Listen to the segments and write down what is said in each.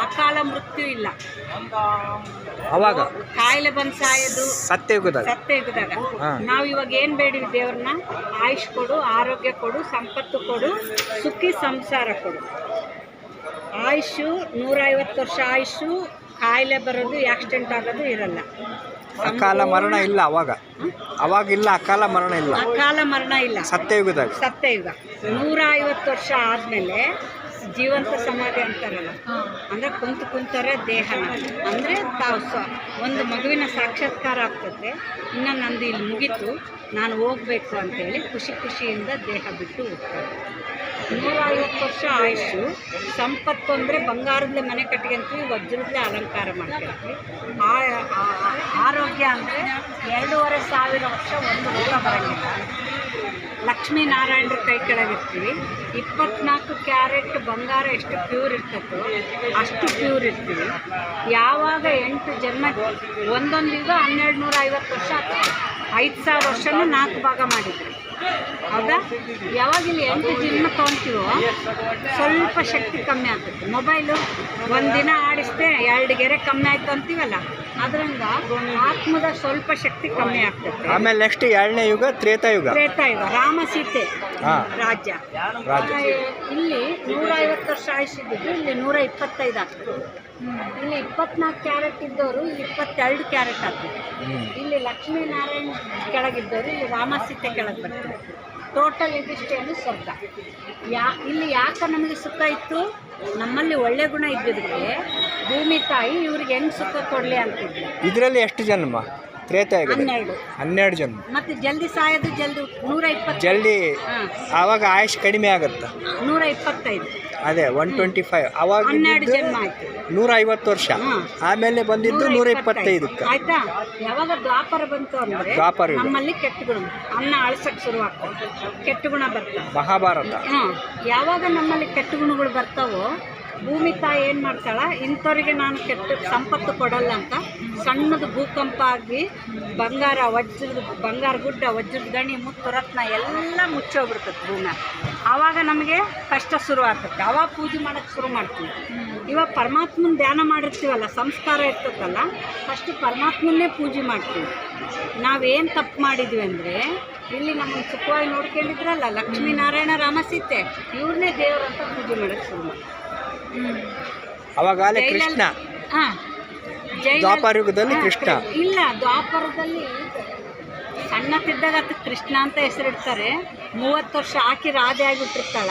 ಅಕಾಲ ಮೃತ್ಯು ಇಲ್ಲ. ಅವಾಗ ಕಾಯಿಲೆ ಬಂದು ಸಾಯೋದು ಸತ್ಯಯುಗದಾಗ ನಾವು ಇವಾಗ ಏನು ಬೇಡಿವಿ ದೇವ್ರನ್ನ, ಆಯುಷ್ ಕೊಡು, ಆರೋಗ್ಯ ಕೊಡು, ಸಂಪತ್ತು ಕೊಡು, ಸುಖಿ ಸಂಸಾರ ಕೊಡು. ಆಯುಷು 150 ವರ್ಷ ಆಯುಷು, ಕಾಯಿಲೆ ಬರೋದು, ಆಕ್ಸಿಡೆಂಟ್ ಆಗೋದು ಇರಲ್ಲ. ಅಕಾಲ ಮರಣ ಇಲ್ಲ. ಅವಾಗಿಲ್ಲ ಅಕಾಲ ಮರಣ ಇಲ್ಲ. ಅಕಾಲ ಮರಣ ಇಲ್ಲ ಸತ್ಯಯುಗದಾಗ. ಸತ್ಯಯುಗ 150 ವರ್ಷ ಆದಮೇಲೆ ಜೀವಂತ ಸಮಾಧಿ ಅಂತಾರಲ್ಲ, ಅಂದರೆ ಕುಂತಾರೆ ದೇಹನ, ಅಂದರೆ ತಾವು ಒಂದು ಮಗುವಿನ ಸಾಕ್ಷಾತ್ಕಾರ ಆಗ್ತದೆ. ಇನ್ನು ನಂದು ಇಲ್ಲಿ ಮುಗೀತು, ನಾನು ಹೋಗಬೇಕು ಅಂತೇಳಿ ಖುಷಿಯಿಂದ ದೇಹ ಬಿಟ್ಟು ಹೋಗ್ತಾರೆ. 150 ವರ್ಷ ಆಯುಷು. ಸಂಪತ್ತು ಅಂದರೆ ಬಂಗಾರದಲ್ಲೇ ಮನೆ ಕಟ್ಕೊಂತೀವಿ, ವಜ್ರದಲ್ಲೇ ಅಲಂಕಾರ ಮಾಡ್ಕೊಳ್ತೀವಿ. ಆರೋಗ್ಯ ಅಂದರೆ 2500 ವರ್ಷ ಒಂದು ರೋಗ ಬರೋಂಗಿಲ್ಲ. ಲಕ್ಷ್ಮೀನಾರಾಯಣರ ಕೈ ಕೆಳಗಿರ್ತೀವಿ. 24 ಕ್ಯಾರೆಟ್ ಬಂಗಾರ ಎಷ್ಟು ಪ್ಯೂರ್ ಇರ್ತದೋ ಅಷ್ಟು ಪ್ಯೂರ್ ಇರ್ತೀವಿ. ಯಾವಾಗ 8 ಜನ್ಮ, ಒಂದೊಂದು ಯುಗ 1250 ವರ್ಷ ಆಗ್ತದೆ. 5000 ವರ್ಷನೂ 4 ಭಾಗ ಮಾಡಿದ್ವಿ, ಹೌದಾ? ಯಾವಾಗ ಇಲ್ಲಿ 8 ಜನ್ಮ ತೊಗೊತೀವೋ ಸ್ವಲ್ಪ ಶಕ್ತಿ ಕಮ್ಮಿ ಆಗ್ತದೆ. ಮೊಬೈಲು ಒಂದಿನ ಆಡಿಸ್ದೆ 2 ಗೆರೆ ಕಮ್ಮಿ ಆಯ್ತು ಅಂತೀವಲ್ಲ, ಅದರಿಂದ ಆತ್ಮದ ಸ್ವಲ್ಪ ಶಕ್ತಿ ಕಮ್ಮಿ ಆಗ್ತದೆ. ಆಮೇಲೆ ನೆಕ್ಸ್ಟ್ 2ನೇ ಯುಗ ತ್ರೇತಾಯುಗ. ರಾಮ ಸೀತೆ ರಾಜ್ಯ. ಇಲ್ಲಿ 150 ವರ್ಷ ಆಯುಷ್ಯದ್ದು, ಇಲ್ಲಿ 125 ಆಗ್ತದೆ. ಇಲ್ಲಿ 24 ಕ್ಯಾರೆಟ್ ಇದ್ದವರು ಇಲ್ಲಿ 22 ಕ್ಯಾರೆಟ್ ಆಗ್ತದೆ. ಇಲ್ಲಿ ಲಕ್ಷ್ಮೀನಾರಾಯಣ ಕೆಳಗಿದ್ದವರು ಇಲ್ಲಿ ರಾಮ ಸೀತೆ ಕೆಳಗೆ ಬರ್ತಾರೆ. ಟೋಟಲ್ ಇದಿಷ್ಟೇನು ಸ್ವರ್ಗ. ಇಲ್ಲಿ ಯಾಕೆ ನಮಗೆ ಸುಖ ಇತ್ತು? ನಮ್ಮಲ್ಲಿ ಒಳ್ಳೆ ಗುಣ ಇದ್ದಿದ್ದಕ್ಕೆ ಭೂಮಿ ತಾಯಿ ಇವ್ರಿಗೆ ಹೆಂಗೆ ಸುಖ ಕೊಡಲಿ ಅಂತಿದ್ವಿ. ಇದರಲ್ಲಿ ಎಷ್ಟು ಜನ್ಮ? ತ್ರೇತಾಯುಗ 12 ಜನ್ಮ. ಮತ್ತೆ ಜಲ್ದಿ ಸಾಯೋದು, ಜಲ್ದಿ 120 ಜಲ್ದಿ. ಆವಾಗ ಆಯುಷ್ ಕಡಿಮೆ ಆಗುತ್ತೆ, 125. ಅದೇ 125. ಅವಾಗ 12 ಜನ್ಮ ಆಯ್ತು, 150 ವರ್ಷ. ಆಮೇಲೆ ಬಂದಿದ್ದು 125. ಆಯ್ತಾ? ಯಾವಾಗ ದ್ವಾಪರ ಬಂತು ಅಂದ್ರೆ ನಮ್ಮಲ್ಲಿ ಕೆಟ್ಟ ಗುಣ, ಅನ್ನ ಅಳಸಕ್ಕೆ ಶುರುವಾಗ್ತದೆ, ಕೆಟ್ಟ ಗುಣ ಬರ್ತಾವೆ. ಮಹಾಭಾರತ. ಯಾವಾಗ ನಮ್ಮಲ್ಲಿ ಕೆಟ್ಟ ಗುಣಗಳು ಬರ್ತಾವೋ ಭೂಮಿ ತಾಯಿ ಏನು ಮಾಡ್ತಾಳ, ಇಂಥವ್ರಿಗೆ ನಾನು ಕೆಟ್ಟ ಸಂಪತ್ತು ಕೊಡಲ್ಲ ಅಂತ ಸಣ್ಣದು ಭೂಕಂಪ ಆಗಿ ಬಂಗಾರ ಗುಡ್ಡ, ವಜ್ರದ ಗಣಿ, ಮುತ್ತು ರತ್ನ ಎಲ್ಲ ಮುಚ್ಚೋಗ್ಬಿಡ್ತದೆ ಭೂಮಿ. ಆವಾಗ ನಮಗೆ ಕಷ್ಟ ಶುರು ಆಗ್ತದೆ. ಆವಾಗ ಪೂಜೆ ಮಾಡೋಕ್ಕೆ ಶುರು ಮಾಡ್ತೀವಿ. ಇವಾಗ ಪರಮಾತ್ಮನ ಧ್ಯಾನ ಮಾಡಿರ್ತೀವಲ್ಲ, ಸಂಸ್ಕಾರ ಇರ್ತದಲ್ಲ, ಫಸ್ಟು ಪರಮಾತ್ಮನ್ನೇ ಪೂಜೆ ಮಾಡ್ತೀವಿ. ನಾವೇನು ತಪ್ಪು ಮಾಡಿದ್ವಿ ಅಂದರೆ, ಇಲ್ಲಿ ನಮ್ಮನ್ನು ಸುಖವಾಗಿ ನೋಡ್ಕೊಂಡಿದ್ರಲ್ಲ ಲಕ್ಷ್ಮೀನಾರಾಯಣ ರಾಮ ಸೀತೆ, ಇವ್ರನ್ನೇ ದೇವರಂತ ಪೂಜೆ ಮಾಡೋಕ್ಕೆ ಶುರು ಮಾಡ್ತೀವಿ. ಅವಾಗ ಕೃಷ್ಣ ದ್ವಾಪರ ಯುಗದಲ್ಲಿ ಕೃಷ್ಣ ಇಲ್ಲ. ದ್ವಾಪರದಲ್ಲಿ ಸಣ್ಣತ್ತಿದ್ದಾಗ ಅದಕ್ಕೆ ಕೃಷ್ಣ ಅಂತ ಹೆಸರಿಡ್ತಾರೆ. 30 ವರ್ಷ ಆಕಿ ರಾಧೆ ಆಗಿಬಿಟ್ಟಿರ್ತಾಳ.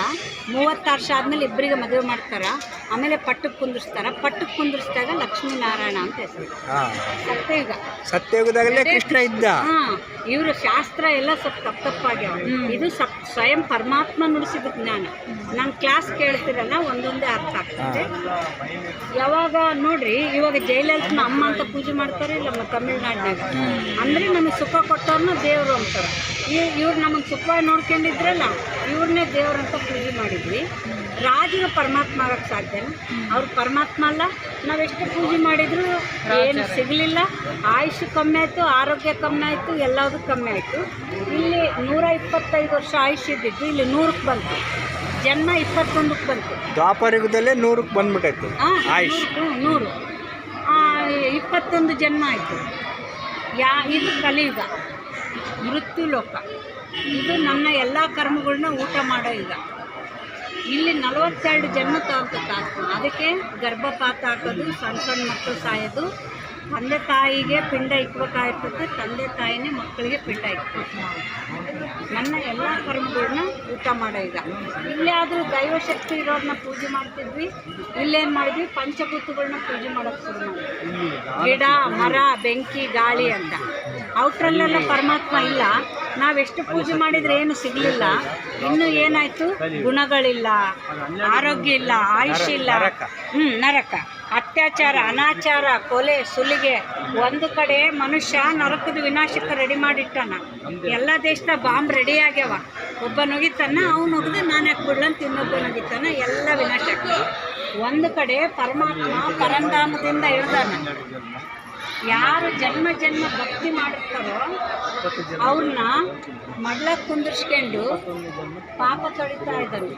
30 ವರ್ಷ ಆದಮೇಲೆ ಇಬ್ಬರಿಗೆ ಮದುವೆ ಮಾಡ್ತಾರೆ. ಆಮೇಲೆ ಪಟ್ಟಕ್ಕೆ ಕುಂದಿರಿಸಿದಾಗ ಲಕ್ಷ್ಮೀನಾರಾಯಣ ಅಂತ ಹೆಸರು. ಸತ್ಯಯುಗದಾಗಲೇ ಕೃಷ್ಣ ಇದ್ದ. ಇವರು ಶಾಸ್ತ್ರ ಎಲ್ಲ ಸ್ವಲ್ಪ ತಪ್ಪಾಗ್ಯಾವ. ಇದು ಸ್ವಯಂ ಪರಮಾತ್ಮ ನುಡಿಸಿದ ಜ್ಞಾನ. ನಾನು ಕ್ಲಾಸ್ ಕೇಳ್ತಿರಲ್ಲ, ಒಂದೊಂದೇ ಅರ್ಥ ಆಗ್ತದೆ. ಯಾವಾಗ ನೋಡ್ರಿ, ಇವಾಗ ಜಯಲಲಿತನ ಅಮ್ಮ ಅಂತ ಪೂಜೆ ಮಾಡ್ತಾರೆ ಇಲ್ಲ ತಮಿಳ್ನಾಡಿನಾಗ. ಅಂದರೆ ನಮಗೆ ಸುಖ ಕೊಟ್ಟವ್ರನ್ನ ದೇವರು ಅಂತಾರೆ. ಇವ್ರು ನಮಗೆ ಸುಖವಾಗಿ ನೋಡ್ಕೊಂಡಿದ್ರಲ್ಲ, ಇವ್ರನ್ನೇ ದೇವ್ರಂತ ಪೂಜೆ ಮಾಡಿದ್ವಿ. ರಾಜಿಗೆ ಪರಮಾತ್ಮ ಆಗಕ್ಕೆ ಸಾಧ್ಯನಾ? ಅವ್ರು ಪರಮಾತ್ಮ ಅಲ್ಲ. ನಾವೆಷ್ಟು ಪೂಜೆ ಮಾಡಿದ್ರು ಏನು ಸಿಗಲಿಲ್ಲ. ಆಯುಷ್ ಕಮ್ಮಿ ಆಯಿತು, ಆರೋಗ್ಯ ಕಮ್ಮಿ ಆಯಿತು, ಎಲ್ಲದೂ ಕಮ್ಮಿ ಆಯಿತು. ಇಲ್ಲಿ 125 ವರ್ಷ ಆಯುಷ್ ಇದ್ದಿದ್ದು ಇಲ್ಲಿ 100ಕ್ಕೆ ಬಂತು. ಜನ್ಮ 21ಕ್ಕೆ ಬಂತು. ದ್ವಾಪರಯುಗದಲ್ಲೇ 100ಕ್ಕೆ ಬಂದ್ಬಿಟ್ಟೈತೆ ಆಯುಷ್. 100 21 ಜನ್ಮ ಆಯಿತು. ಇದು ಕಲಿಯುಗ, ಮೃತ್ಯು ಲೋಕ. ಇದು ನನ್ನ ಎಲ್ಲ ಕರ್ಮಗಳನ್ನ ಊಟ ಮಾಡೋ ಯುಗ. ಇಲ್ಲಿ 42 ಜನ್ಮ ತಗೊಂತ. ಅದಕ್ಕೆ ಗರ್ಭಪಾತ ಹಾಕೋದು, ಸಣ್ಣ ಮಕ್ಕಳು ಸಾಯೋದು, ತಂದೆ ತಾಯಿಗೆ ಪಿಂಡ ಇಕ್ಬೇಕಾಗಿರ್ತದೆ, ತಂದೆ ತಾಯಿನೇ ಮಕ್ಕಳಿಗೆ ಪಿಂಡ ಇಕ್ಬೇಕು. ನನ್ನ ಎಲ್ಲ ಕರ್ಮಗಳನ್ನ ಊಟ ಮಾಡೋ ಈಗ. ಇಲ್ಲಾದರೂ ದೈವಶಕ್ತಿ ಇರೋದನ್ನ ಪೂಜೆ ಮಾಡ್ತಿದ್ವಿ. ಇಲ್ಲೇನು ಮಾಡಿದ್ವಿ, ಪಂಚಭೂತಗಳನ್ನ ಪೂಜೆ ಮಾಡೋಕ್ಕೆ ಶುರು ಮಾಡಿದ್ವಿ. ಗಿಡ, ಮರ, ಬೆಂಕಿ, ಗಾಳಿ ಅಂತ. ಔಟ್ರಲ್ಲೆಲ್ಲ ಪರಮಾತ್ಮ ಇಲ್ಲ. ನಾವೆಷ್ಟು ಪೂಜೆ ಮಾಡಿದ್ರೆ ಏನು ಸಿಗಲಿಲ್ಲ. ಇನ್ನು ಏನಾಯ್ತು, ಗುಣಗಳಿಲ್ಲ, ಆರೋಗ್ಯ ಇಲ್ಲ, ಆಯುಷ್ ಇಲ್ಲ, ನರಕ, ಅತ್ಯಾಚಾರ, ಅನಾಚಾರ, ಕೊಲೆ, ಸುಲಿಗೆ. ಒಂದು ಕಡೆ ಮನುಷ್ಯ ನರಕದ ವಿನಾಶಕ್ಕೆ ರೆಡಿ ಮಾಡಿಟ್ಟಾನ. ಎಲ್ಲ ದೇಶದ ಬಾಂಬ್ ರೆಡಿ ಆಗ್ಯಾವ. ಒಬ್ಬ ನುಗಿತಾನ, ಅವ್ನು ಹೋಗಿದ್ರೆ ನಾನು ಯಾಕೆ ಬಿಡ್ಲಂತ ಇನ್ನೊಬ್ಬ ನುಗಿತಾನ, ಎಲ್ಲ ವಿನಾಶ ಆಗ್ತದೆ. ಒಂದು ಕಡೆ ಪರಮಾತ್ಮ ಪರಂಧಾಮದಿಂದ ಇಳ್ದಾನ. ಯಾರು ಜನ್ಮ ಜನ್ಮ ಭಕ್ತಿ ಮಾಡಿರ್ತಾರೋ ಅವ್ರನ್ನ ಮಡ್ಲ ಕುಂದಿರ್ಸ್ಕೊಂಡು ಪಾಪ ತೊಳಿತಾ ಇದ್ದಾನೆ,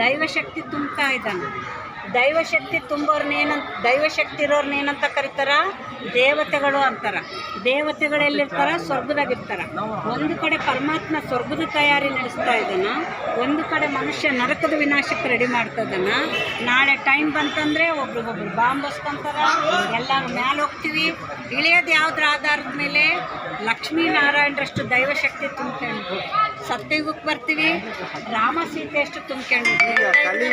ದೈವಶಕ್ತಿ ತುಂಬ್ತಾ ಇದ್ದಾನೆ. ದೈವಶಕ್ತಿ ತುಂಬೋರ್ನೇನಂತ, ದೈವಶಕ್ತಿ ಇರೋರ್ನೇನಂತ ಕರೀತಾರ, ದೇವತೆಗಳು ಅಂತಾರ. ದೇವತೆಗಳು ಎಲ್ಲಿರ್ತಾರ? ಸ್ವರ್ಗದಾಗಿರ್ತಾರ. ಒಂದು ಕಡೆ ಪರಮಾತ್ಮ ಸ್ವರ್ಗದ ತಯಾರಿ ನಡೆಸ್ತಾ ಇದ್ದಾನ, ಒಂದು ಕಡೆ ಮನುಷ್ಯ ನರಕದ ವಿನಾಶಕ್ಕೆ ರೆಡಿ ಮಾಡ್ತಾ ಇದ್ದಾನ. ನಾಳೆ ಟೈಮ್ ಬಂತಂದರೆ ಒಬ್ರಿಗೊಬ್ರು ಬಾಂಬ್ ಬಸ್ಕೊಂತಾರ, ಎಲ್ಲರೂ ಮ್ಯಾಲೆ ಹೋಗ್ತೀವಿ. ಇಳಿಯೋದು ಯಾವುದ್ರ ಆಧಾರದ ಮೇಲೆ? ಲಕ್ಷ್ಮೀನಾರಾಯಣರಷ್ಟು ದೈವಶಕ್ತಿ ತುಂಬ್ಕೊಂಡು ಸತ್ಯಯುಗಕ್ಕೆ ಬರ್ತೀವಿ. ರಾಮ ಸೀತೆ ಎಷ್ಟು ತುಂಬ್ಕೊಂಡು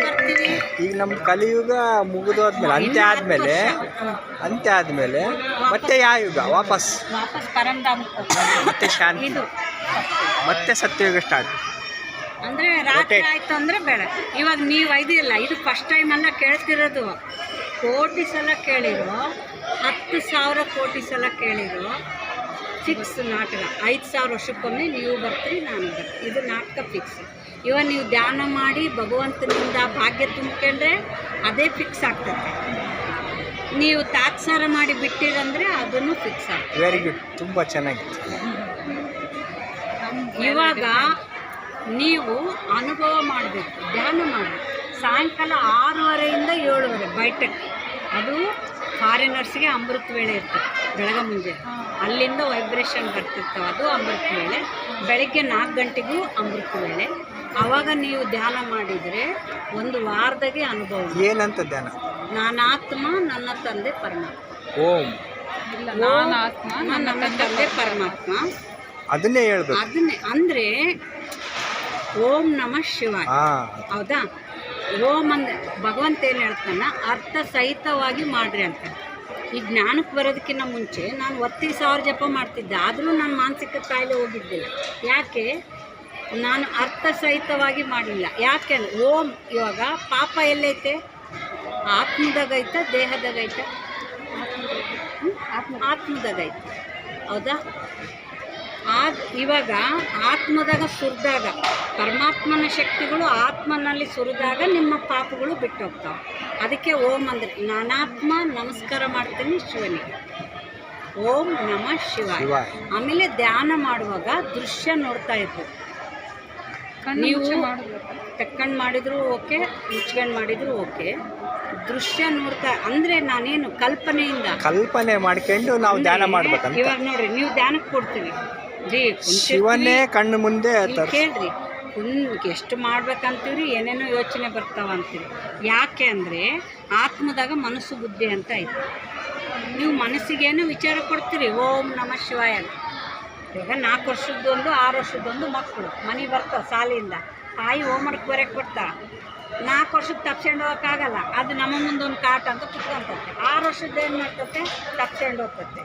ಬರ್ತೀವಿ. ಈಗ ನಮ್ಮ ಕಲಿಯುಗ ಮುಗಿದೋದ್ಮೇಲೆ ಅಂತ್ಯ ಆದ್ಮೇಲೆ ಮತ್ತೆ ಯಾವ ಯುಗ? ವಾಪಸ್ ಪರಂಧಾಮಕ್ಕೆ ಮತ್ತೆ ಶಾಂತಿ, ಇದು ಮತ್ತೆ ಸತ್ಯಯುಗ ಸ್ಟಾರ್ಟ್. ಅಂದರೆ ರಾತ್ರಿ ಆಯಿತು ಅಂದರೆ ಬೇಡ. ಇವಾಗ ನೀವು ಇದಿಲ್ಲ, ಇದು ಫಸ್ಟ್ ಟೈಮ್ ಎಲ್ಲ ಕೇಳ್ತಿರೋದು. ಕೋಟಿ ಸಲ ಕೇಳಿರೋ, 10,000 ಕೋಟಿ ಸಲ ಕೇಳಿರೋ. ಫಿಕ್ಸ್ ನಾಟಕ. 5,000 ವರ್ಷಕ್ಕೊಮ್ಮೆ ನೀವು ಬರ್ತೀರಿ, ನಾನು ಬರ್ತೀನಿ. ಇದು ನಾಟಕ ಫಿಕ್ಸ್. ಇವಾಗ ನೀವು ಧ್ಯಾನ ಮಾಡಿ ಭಗವಂತನಿಂದ ಭಾಗ್ಯ ತುಂಬಿಕೊಂಡ್ರೆ ಅದೇ ಫಿಕ್ಸ್ ಆಗ್ತದೆ. ನೀವು ತಾತ್ಸಾರ ಮಾಡಿ ಬಿಟ್ಟಿರಂದರೆ ಅದನ್ನು ಫಿಕ್ಸ್ ಆಗ್ತದೆ. ವೆರಿ ಗುಡ್, ತುಂಬ ಚೆನ್ನಾಗಿತ್ತು. ಇವಾಗ ನೀವು ಅನುಭವ ಮಾಡಬೇಕು, ಧ್ಯಾನ ಮಾಡಬೇಕು. ಸಾಯಂಕಾಲ 6:30 ಇಂದ 7:30 ಬೈಟಕ್ಕೆ. ಅದು ಫಾರಿನರ್ಸ್ಗೆ ಅಮೃತ ವೇಳೆ ಇರ್ತದೆ, ಬೆಳಗ್ಗೆ ಮುಂಜಾನೆ. ಅಲ್ಲಿಂದ ವೈಬ್ರೇಷನ್ ಬರ್ತಿರ್ತವೆ, ಅದು ಅಮೃತ ವೇಳೆ. ಬೆಳಗ್ಗೆ 4 ಗಂಟೆಗೂ ಅಮೃತ ವೇಳೆ. ಆವಾಗ ನೀವು ಧ್ಯಾನ ಮಾಡಿದರೆ ಒಂದು ವಾರದಾಗೆ ಅನುಭವ. ಏನಂತ ಧ್ಯಾನ? ನಾನಾತ್ಮ, ನನ್ನ ತಂದೆ ಪರಮಾತ್ಮ. ಓಂ ಇಲ್ಲ, ನಾನಾತ್ಮ, ನನ್ನ ತಂದೆ ಪರಮಾತ್ಮ. ಅದನ್ನೇ ಹೇಳ್ಬೇಕು. ಅದನ್ನೇ ಅಂದರೆ ಓಂ ನಮಃ ಶಿವಾಯ. ಹೌದಾ? ಓಂ ಅಂದರೆ ಭಗವಂತ ಏನು ಹೇಳ್ತಾನ, ಅರ್ಥ ಸಹಿತವಾಗಿ ಮಾಡ್ರಿ ಅಂತ. ಈ ಜ್ಞಾನಕ್ಕೆ ಬರೋದಕ್ಕಿಂತ ಮುಂಚೆ ನಾನು 10,000 ಜಪ ಮಾಡ್ತಿದ್ದೆ, ಆದರೂ ನಾನು ಮಾನಸಿಕ ಕಾಯಿಲೆ ಹೋಗಿದ್ದಿಲ್ಲ. ಯಾಕೆ? ನಾನು ಅರ್ಥ ಸಹಿತವಾಗಿ ಮಾಡಲಿಲ್ಲ. ಯಾಕೆ? ಓಂ ಇವಾಗ ಪಾಪ ಎಲ್ಲೈತೆ? ಆತ್ಮದಾಗೈತೆ, ದೇಹದಾಗೈತೆ? ಆತ್ಮದಾಗೈತೆ. ಹೌದಾ? ಇವಾಗ ಆತ್ಮದಾಗ ಸುರಿದಾಗ, ಪರಮಾತ್ಮನ ಶಕ್ತಿಗಳು ಆತ್ಮನಲ್ಲಿ ಸುರಿದಾಗ ನಿಮ್ಮ ಪಾಪಗಳು ಬಿಟ್ಟು ಹೋಗ್ತಾವೆ. ಅದಕ್ಕೆ ಓಂ ಅಂದರೆ ನಾನಾತ್ಮ ನಮಸ್ಕಾರ ಮಾಡ್ತೀನಿ ಶಿವನಿಗೆ. ಓಂ ನಮಃ ಶಿವಾಯ. ಆಮೇಲೆ ಧ್ಯಾನ ಮಾಡುವಾಗ ದೃಶ್ಯ ನೋಡ್ತಾ ಇರ್ಬೇಕು. ನೀವು ತಕ್ಕಂಡು ಮಾಡಿದ್ರು ಓಕೆ, ಮುಚ್ಕೊಂಡು ಮಾಡಿದ್ರು ಓಕೆ. ದೃಶ್ಯ ನೋಡ್ತಾ ಅಂದರೆ ನಾನೇನು ಕಲ್ಪನೆ ಮಾಡ್ಕೊಂಡು ನಾವು ಧ್ಯಾನ ಮಾಡ್ಬೇಕಂತ. ಇವಾಗ ನೋಡ್ರಿ, ನೀವು ಧ್ಯಾನಕ್ಕೆ ಕೊಡ್ತೀವಿ ರೀ, ಶಿವನೇ ಕಣ್ಣು ಮುಂದೆ ಕೇಳ್ರಿ, ಎಷ್ಟು ಮಾಡ್ಬೇಕಂತೀವ್ರಿ, ಏನೇನೋ ಯೋಚನೆ ಬರ್ತಾವ ಅಂತೀವಿ. ಯಾಕೆ ಅಂದರೆ ಆತ್ಮದಾಗ ಮನಸ್ಸು ಬುದ್ಧಿ ಅಂತ ಐತೆ. ನೀವು ಮನಸ್ಸಿಗೇನು ವಿಚಾರ ಕೊಡ್ತೀರಿ, ಓಂ ನಮಃ ಶಿವಾಯ ಅಂತ. ಈಗ 4 ವರ್ಷದ್ದೊಂದು 6 ವರ್ಷದ್ದೊಂದು ಮಕ್ಕಳು ಮನೆಗೆ ಬರ್ತಾವೆ ಶಾಲೆಯಿಂದ, ತಾಯಿ ಹೋಮ್ವರ್ಕ್ ಬರೆಯಕ್ಕೆ ಕೊಡ್ತಾಳೆ. 4 ವರ್ಷಕ್ಕೆ ತಪ್ಸ್ಕೊಂಡು ಹೋಗೋಕ್ಕಾಗಲ್ಲ, ಅದು ನಮ್ಮ ಮುಂದೊಂದು ಕಾಟ ಅಂತ ಕುತ್ಕೊಂತತೆ. 6 ವರ್ಷದ್ದು ಏನು ಮಾಡ್ತತೆ? ತಪ್ಸ್ಕೊಂಡು ಹೋಗ್ತತೆ.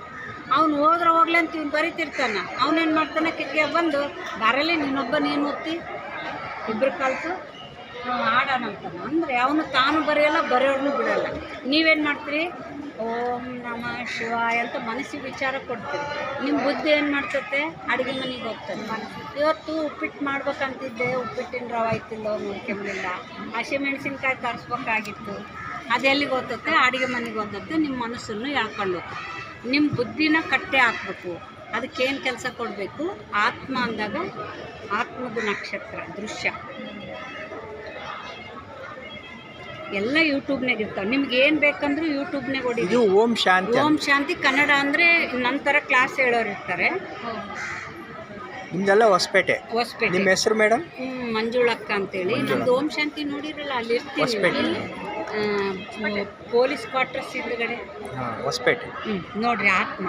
ಅವ್ನು ಹೋಗ್ಲಿ ಅಂತ ಇವ್ನು ಬರೀತಿರ್ತಾನೆ. ಅವನೇನು ಮಾಡ್ತಾನೆ? ಕಿಟ್ಟಿಗೆ ಬಂದು ಬರಲಿ, ನೀನೊಬ್ಬ ನೀನು ಓದ್ತಿ, ಇಬ್ಬರು ಕಲಿತು ಆಡೋಣ ಅಂತಾನೆ. ಅಂದರೆ ಅವನು ತಾನು ಬರೆಯಲ್ಲ, ಬರೆಯೋರ್ನು ಬಿಡೋಲ್ಲ. ನೀವೇನು ಮಾಡ್ತೀರಿ? ಓಂ ನಮಃ ಶಿವಾಯ ಅಂತ ಮನಸ್ಸಿಗೆ ವಿಚಾರ ಕೊಡ್ತೀರಿ. ನಿಮ್ಮ ಬುದ್ಧಿ ಏನು ಮಾಡ್ತತೆ? ಅಡುಗೆ ಮನೆಗೆ ಹೋಗ್ತದೆ. ಇವತ್ತು ಉಪ್ಪಿಟ್ಟು ಮಾಡ್ಬೇಕಂತಿದ್ದೆ, ಉಪ್ಪಿಟ್ಟಿನ ರವೆ ಐತಿಲ್ಲೋ ನೋಡ್ಕೊಂಬಿಲ್ಲ, ಹಸಿಮೆಣಸಿನ್ಕಾಯಿ ತರಿಸ್ಬೇಕಾಗಿತ್ತು, ಅದೆಲ್ಲಿಗೆ ಹೋಗ್ತತೆ? ಅಡುಗೆ ಮನೆಗೆ ಹೋಗ್ತತೆ. ನಿಮ್ಮ ಮನಸ್ಸನ್ನು ಎಳ್ಕೊಂಡು ಹೋಗ್ತದೆ. ನಿಮ್ಮ ಬುದ್ಧಿನ ಕಟ್ಟೆ ಹಾಕ್ಬೇಕು. ಅದಕ್ಕೇನು ಕೆಲಸ ಕೊಡಬೇಕು? ಆತ್ಮ ಅಂದಾಗ ಆತ್ಮದ ನಕ್ಷತ್ರ ದೃಶ್ಯ ಎಲ್ಲ ಯೂಟ್ಯೂಬ್ನಾಗ ಇರ್ತಾವೆ. ನಿಮ್ಗೆ ಏನು ಬೇಕಂದ್ರೂ ಯೂಟ್ಯೂಬ್ನಾಗ ಹೊಡಿದು ಓಂ ಶಾಂತಿ. ಓಂ ಶಾಂತಿ ಕನ್ನಡ ಅಂದರೆ ನಂತರ ಕ್ಲಾಸ್ ಹೇಳೋರು ಇರ್ತಾರೆ. ನಿಮ್ದೆಲ್ಲ ಹೊಸಪೇಟೆ. ನಿಮ್ಮ ಹೆಸರು ಮೇಡಮ್? ಮಂಜುಳಕ್ಕ ಅಂತೇಳಿ. ನಮ್ದು ಓಂ ಶಾಂತಿ ನೋಡಿರಲ್ಲ, ಅಲ್ಲಿ ಇರ್ತೀವಿ, ಪೊಲೀಸ್ ಕ್ವಾರ್ಟರ್ಸ್ ಹಿಂದ್ಗಡೆ. ಹೊಸಪೇಟೆ. ನೋಡ್ರಿ ಆತ್ಮ.